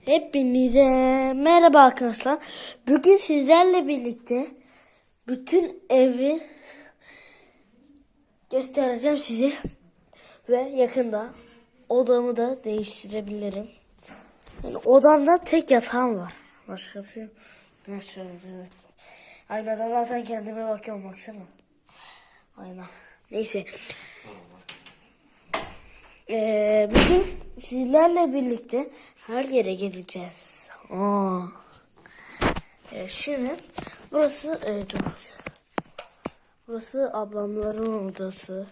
Hepinize merhaba arkadaşlar. Bugün sizlerle birlikte bütün evi göstereceğim size. Ve yakında odamı da değiştirebilirim. Yani odamda tek yatağım var. Başka bir şey yok. Ben şöyle evet. Aynadan zaten kendime bakıyorum, baksana. Ayna. Neyse. Bugün sizlerle birlikte her yere geleceğiz. Şimdi burası burası ablamların odası.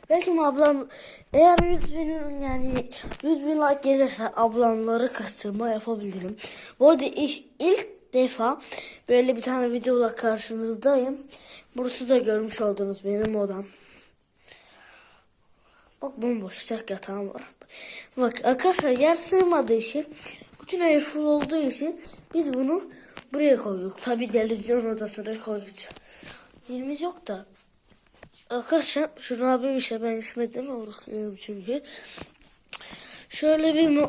Belki ablam eğer 100 bin like gelirse ablamları kastırma yapabilirim. Bu arada ilk defa böyle bir tane videola karşınızdayım. Burası da görmüş olduğunuz benim odam. Bak bomboş tek yatağım var. Bak arkadaşlar, yer sığmadığı için, bütün ev full olduğu için biz bunu buraya koyduk. Tabi televizyon odasına koyacağız. Yerimiz yok da. Arkadaşlar şuna bir şey, ben içmedim oruçluyum çünkü. Şöyle bir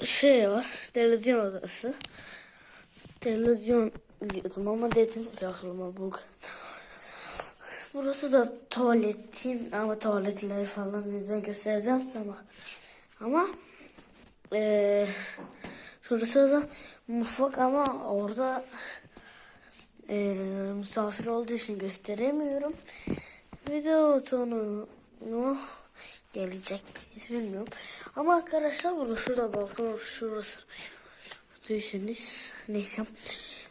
şey var. Televizyon odası. Televizyon diyordum ama dedim ki aklıma bugün. Burası da tuvaletim ama tuvaletleri falan size göstereceğim sana. Ama şurası da mutfak ama orada misafir olduğu için gösteremiyorum. Video sonu gelecek bilmiyorum. Ama arkadaşlar burası da balkon, şurası. Düşünüz. Neyse.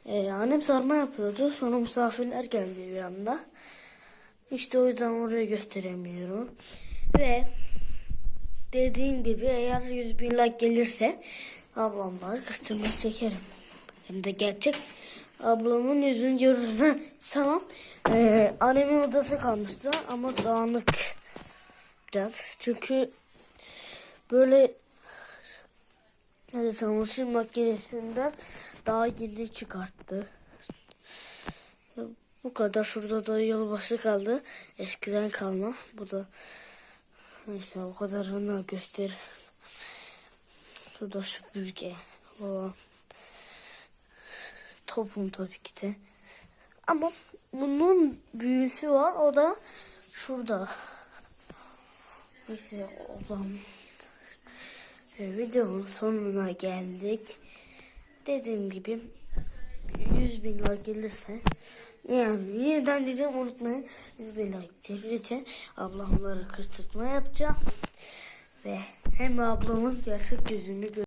Annem sarma yapıyordu. Sonra misafirler geldi bir anda. İşte o yüzden orayı gösteremiyorum. Ve dediğim gibi eğer 100 bin like gelirse ablamlar kıstırma çekerim. Hem de gerçek ablamın yüzünü görürüm. Tamam. Annemin odası kalmıştı ama dağınık biraz. Çünkü böyle çamaşır makinesinden daha yeni çıkarttı. Bu kadar. Şurada da yılbaşı kaldı. Eskiden kalma. Bu da neyse, o kadarını göster. Şurada süpürge. O topum tabii ki de. Ama bunun büyüsü var. O da şurada. Neyse odam. Videonun sonuna geldik. Dediğim gibi 100 bin like gelirse, yani yeniden dedim, unutmayın, 100 bin like gelirse ablamları kıştırtma yapacağım ve hem ablamın gerçek yüzünü